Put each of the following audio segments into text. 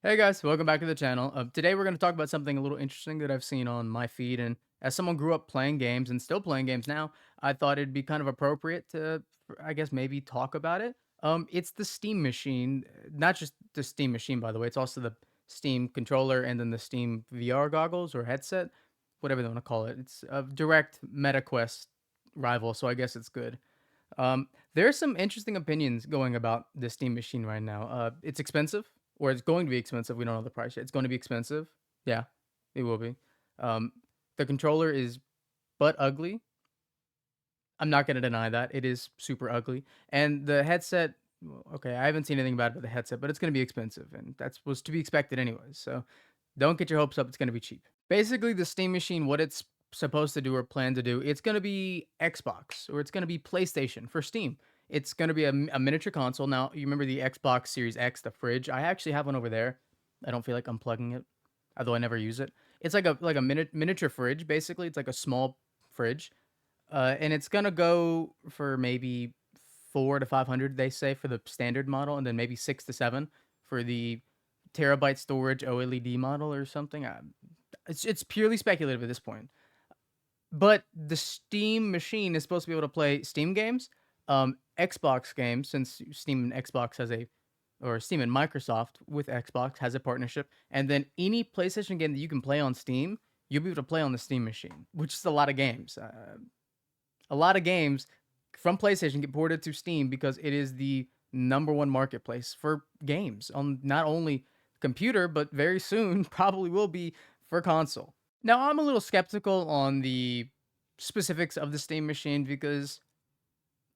Hey guys, welcome back to the channel. Today we're going to talk about something a little interesting that I've seen on my feed, and as someone grew up playing games and still playing games now, I thought it'd be kind of appropriate to, I guess, maybe talk about it. It's the Steam machine, not just the Steam machine, by the way. It's also the Steam controller and then the Steam VR goggles or headset, whatever they want to call it. It's a direct MetaQuest rival, so I guess it's good. There's some interesting opinions going about the Steam machine right now. It's expensive, or it's going to be expensive. We don't know the price yet. It's going to be expensive. Yeah, it will be. Um, the controller is but ugly. I'm not going to deny that. It is super ugly. And the headset, well, okay, I haven't seen anything about it with the headset, but it's going to be expensive. And that's was to be expected anyways. So don't get your hopes up. It's going to be cheap. Basically, the Steam machine, what it's supposed to do or plan to do, it's going to be Xbox or it's going to be PlayStation for Steam. It's going to be a miniature console. Now, you remember the Xbox Series X, the fridge? I actually have one over there. I don't feel like unplugging it, although I never use it. It's like a miniature fridge, basically. It's like a small fridge, and it's gonna go for maybe 4 to 500, they say, for the standard model, and then maybe 6 to 7 for the terabyte storage OLED model or something. It's purely speculative at this point. But the Steam machine is supposed to be able to play Steam games, Xbox games, since Steam and Xbox has a, or Steam and Microsoft with Xbox has a partnership, and then any PlayStation game that you can play on Steam, you'll be able to play on the Steam machine, which is a lot of games. A lot of games from PlayStation get ported to Steam because it is the number one marketplace for games on not only computer, but very soon probably will be for console. Now, I'm a little skeptical on the specifics of the Steam machine because,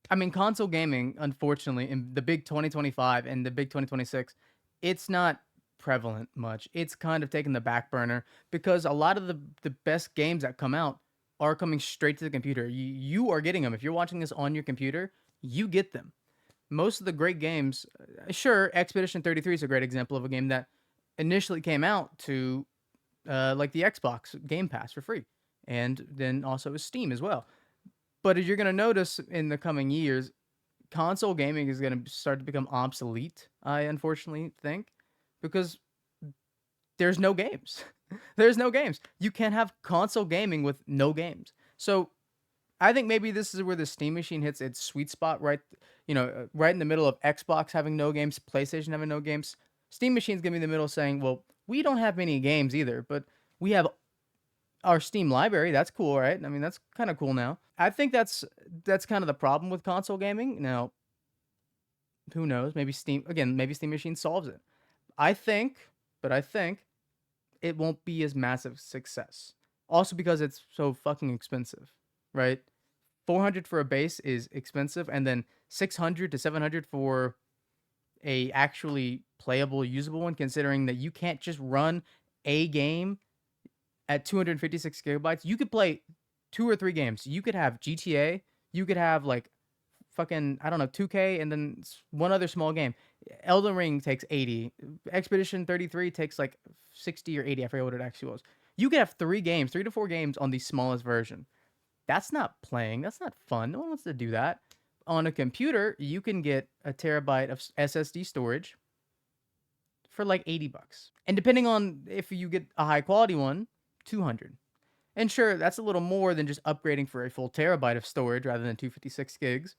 I mean, console gaming, unfortunately, in the big 2025 and the big 2026, it's not prevalent much. It's kind of taken the back burner because a lot of the best games that come out are coming straight to the computer. You are getting them. If you're watching this on your computer, you get them. Most of the great games, sure, Expedition 33 is a great example of a game that initially came out to like the Xbox Game Pass for free, and then also Steam as well. But as you're going to notice in the coming years, console gaming is going to start to become obsolete, I unfortunately think, because there's no games. There's no games. You can't have console gaming with no games. So I think maybe this is where the Steam machine hits its sweet spot, right? Right in the middle of Xbox having no games, PlayStation having no games. Steam machine's gonna be in the middle saying, well, we don't have many games either, but we have our Steam library. That's cool, right? I mean, that's kind of cool now. I think that's kind of the problem with console gaming. Now, who knows? Maybe Steam Machine solves it. I think, but I think it won't be as massive success. Also because it's so fucking expensive, right? 400 for a base is expensive, and then 600 to 700 for a actually playable, usable one, considering that you can't just run a game at 256 gigabytes. You could play 2 or 3 games. You could have GTA. You could have like fucking, I don't know, 2K, and then one other small game. Elden Ring takes 80. Expedition 33 takes like 60 or 80. I forget what it actually was. You could have 3 games, 3 to 4 games on the smallest version. That's not playing. That's not fun. No one wants to do that. On a computer, you can get a terabyte of SSD storage for like $80. And depending on if you get a high quality one, 200. And sure, that's a little more than just upgrading for a full terabyte of storage rather than 256 gigs.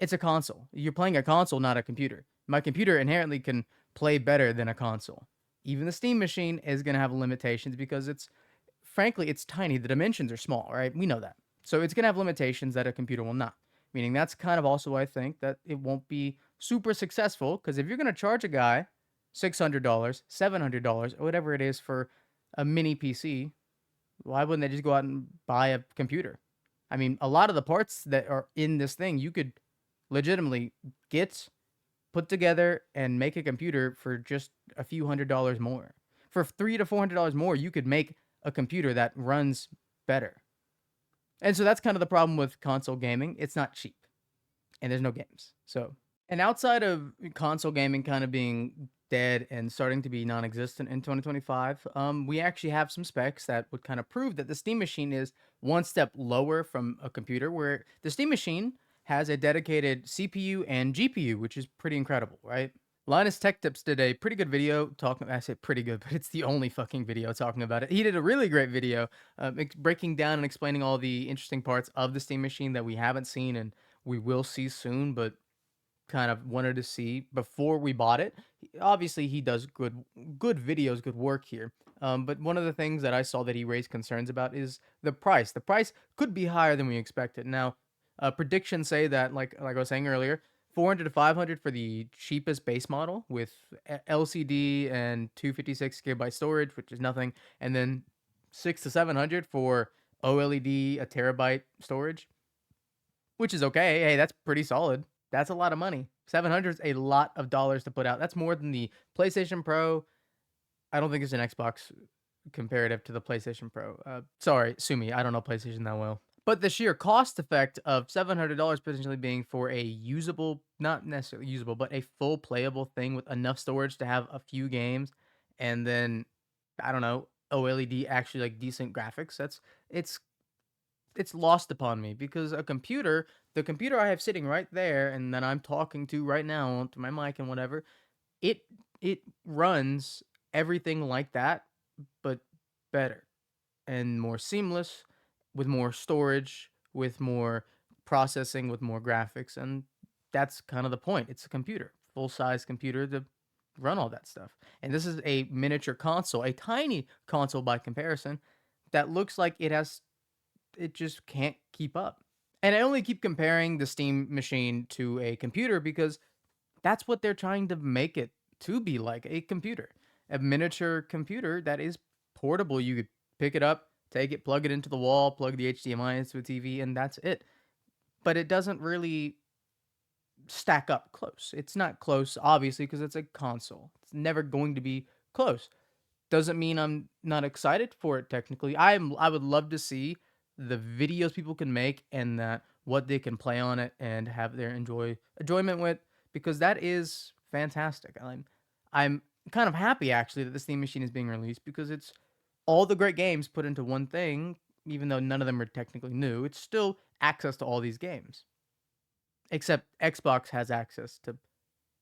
It's a console. You're playing a console, not a computer. My computer inherently can play better than a console. Even the Steam machine is going to have limitations because frankly, it's tiny. The dimensions are small, right? We know that. So it's going to have limitations that a computer will not. Meaning that's kind of also why I think that it won't be super successful, because if you're going to charge a guy $600, $700, or whatever it is for a mini PC, why wouldn't they just go out and buy a computer? I mean, a lot of the parts that are in this thing, you could legitimately get put together and make a computer for just a few $100s more. For $300 to $400 more, you could make a computer that runs better. And so that's kind of the problem with console gaming. It's not cheap, and there's no games. So, and outside of console gaming kind of being dead and starting to be non-existent in 2025, we actually have some specs that would kind of prove that the Steam machine is one step lower from a computer, where the Steam machine has a dedicated CPU and GPU, which is pretty incredible, right? Linus Tech Tips did a pretty good video talking. I say pretty good, but it's the only fucking video talking about it. He did a really great video, breaking down and explaining all the interesting parts of the Steam Machine that we haven't seen and we will see soon, but kind of wanted to see before we bought it. Obviously, he does good videos, good work here. But one of the things that I saw that he raised concerns about is the price. The price could be higher than we expected. Now, predictions say that, like I was saying earlier, 400 to 500 for the cheapest base model with LCD and 256 GB storage, which is nothing, and then 6 to 700 for OLED, a terabyte storage, which is okay. Hey, that's pretty solid. That's a lot of money. 700 is a lot of dollars to put out. That's more than the PlayStation Pro. I don't think it's an Xbox comparative to the PlayStation Pro. Sorry, sue me. I don't know PlayStation that well. But the sheer cost effect of $700 potentially being for a usable, not necessarily usable, but a full playable thing with enough storage to have a few games, and then I don't know, OLED actually like decent graphics. It's it's lost upon me because the computer I have sitting right there and that I'm talking to right now to my mic and whatever, it it runs everything like that, but better and more seamless, with more storage, with more processing, with more graphics, and that's kind of the point. It's a computer, full size computer to run all that stuff. And this is a miniature console, a tiny console by comparison, that looks like it just can't keep up. And I only keep comparing the Steam machine to a computer because that's what they're trying to make it to be, like a computer, a miniature computer that is portable. You could pick it up, take it, plug it into the wall, plug the HDMI into a TV, and that's it. But it doesn't really stack up close. It's not close, obviously, because it's a console. It's never going to be close. Doesn't mean I'm not excited for it technically. I would love to see the videos people can make and that what they can play on it and have their enjoyment with, because that is fantastic. I'm kind of happy actually that the Steam machine is being released because it's all the great games put into one thing, even though none of them are technically new. It's still access to all these games. Except Xbox has access to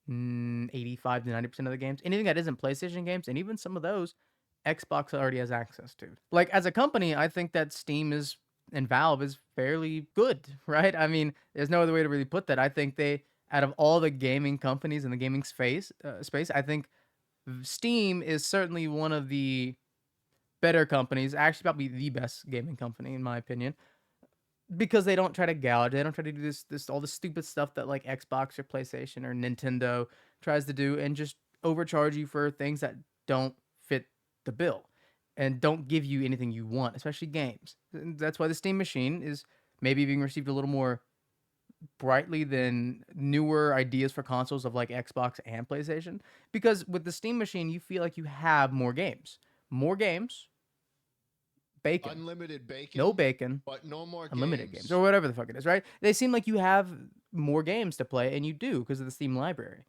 85 to 90% of the games. Anything that isn't PlayStation games, and even some of those, Xbox already has access to. Like, as a company, I think that Steam is and Valve is fairly good, right? I mean, there's no other way to really put that. I think they, out of all the gaming companies in the gaming space, I think Steam is certainly one of the better companies. Actually, probably the best gaming company in my opinion, because they don't try to gouge. They don't try to do this all the stupid stuff that like Xbox or PlayStation or Nintendo tries to do and just overcharge you for things that don't fit the bill and don't give you anything you want, especially games. And that's why the Steam machine is maybe being received a little more brightly than newer ideas for consoles of like Xbox and PlayStation, because with the Steam machine you feel like you have more games. More games, bacon. Unlimited No bacon, bacon, but no more unlimited games games. or whatever the fuck it is, right? They seem like you have more games to play, and you do because of the Steam library.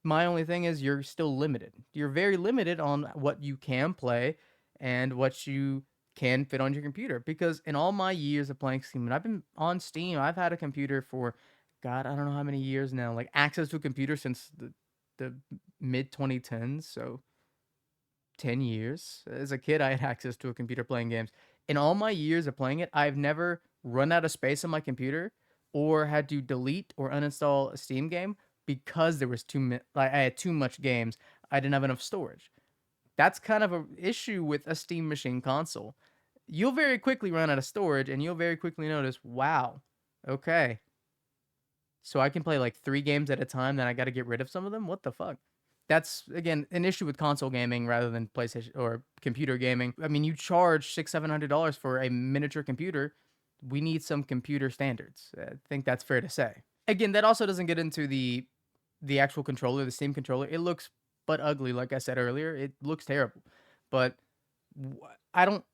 My only thing is you're still limited. You're very limited on what you can play and what you can fit on your computer. Because in all my years of playing Steam, and I've been on Steam, I've had a computer for, God, I don't know how many years now. Like access to a computer since the mid 2010s. So 10 years. As a kid, I had access to a computer playing games. In all my years of playing it, I've never run out of space on my computer or had to delete or uninstall a Steam game because there was like I had too much games. I didn't have enough storage. That's kind of an issue with a Steam machine console. You'll very quickly run out of storage and you'll very quickly notice, wow, okay, so I can play like 3 games at a time, then I gotta get rid of some of them? What the fuck? That's, again, an issue with console gaming rather than PlayStation or computer gaming. I mean, you charge $600-700 for a miniature computer. We need some computer standards. I think that's fair to say. Again, that also doesn't get into the actual controller, the Steam controller. It looks but ugly, like I said earlier. It looks terrible. But I don't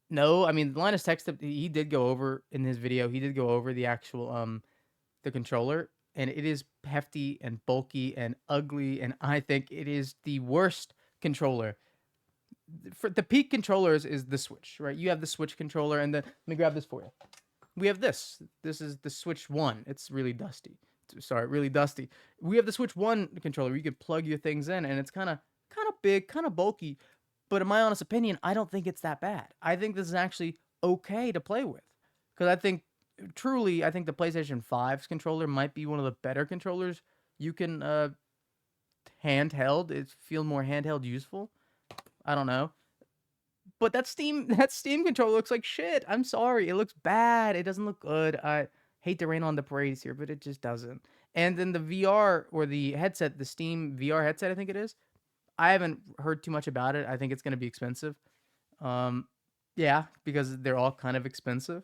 know. I mean, Linus Tech Tips, he did go over in his video, he did go over the actual the controller, and it is hefty and bulky and ugly, and I think it is the worst controller. For the peak controllers is the Switch, right? You have the Switch controller, and then let me grab this for you. We have this. This is the Switch One. It's really dusty. sorry, really dusty. We have the Switch One controller where you could plug your things in, and it's kind of big, kind of bulky. But in my honest opinion, I don't think it's that bad. I think this is actually okay to play with, because I think truly, I think the PlayStation 5's controller might be one of the better controllers you can handheld. It feels more handheld useful. I don't know. But that Steam controller looks like shit. I'm sorry. It looks bad. It doesn't look good. I hate to rain on the parades here, but it just doesn't. And then the VR or the headset, the Steam VR headset, I think it is. I haven't heard too much about it. I think it's going to be expensive. Um, yeah, because they're all kind of expensive.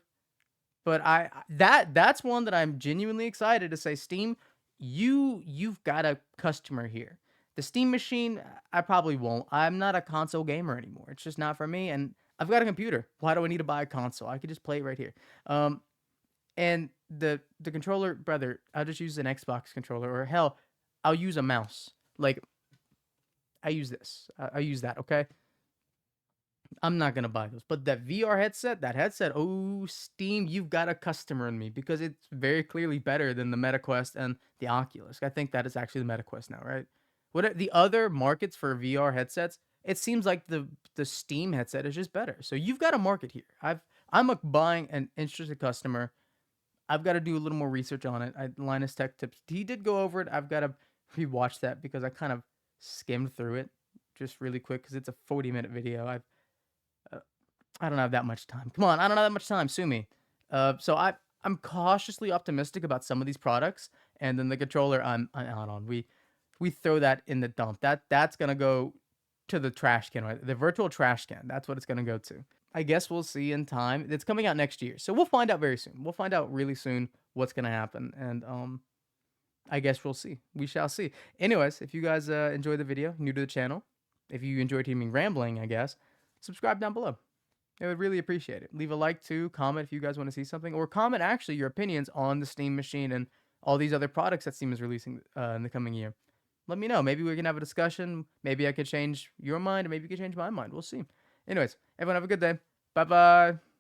But that's one that I'm genuinely excited to say, Steam, you've got a customer here. The Steam machine, I probably won't. I'm not a console gamer anymore. It's just not for me, and I've got a computer. Why do I need to buy a console? I could just play it right here. And the controller, brother, I'll just use an Xbox controller, or hell, I'll use a mouse. Like I use this. I use that. Okay, I'm not gonna buy those. But that VR headset, that headset, oh Steam, you've got a customer in me, because it's very clearly better than the MetaQuest and the Oculus. I think that is actually the MetaQuest now, right? What are the other markets for VR headsets? It seems like the Steam headset is just better. So you've got a market here. I'm a buying an interested customer. I've got to do a little more research on it. Linus Tech Tips, he did go over it. I've got to rewatch that because I kind of skimmed through it just really quick because it's a 40-minute video. Uh, I don't have that much time. Come on, I don't have that much time. Sue me. So I'm cautiously optimistic about some of these products, and then the controller I'm out on. We throw that in the dump. That's gonna go to the trash can, right? The virtual trash can. That's what it's gonna go to. I guess we'll see in time. It's coming out next year, so we'll find out very soon. We'll find out really soon what's gonna happen, and I guess we'll see. We shall see. Anyways, if you guys enjoyed the video, new to the channel, if you enjoyed hearing me rambling, I guess, subscribe down below. I would really appreciate it. Leave a like too, comment if you guys want to see something, or comment actually your opinions on the Steam machine and all these other products that Steam is releasing in the coming year. Let me know. Maybe we can have a discussion. Maybe I could change your mind, or maybe you could change my mind. We'll see. Anyways, everyone have a good day. Bye bye.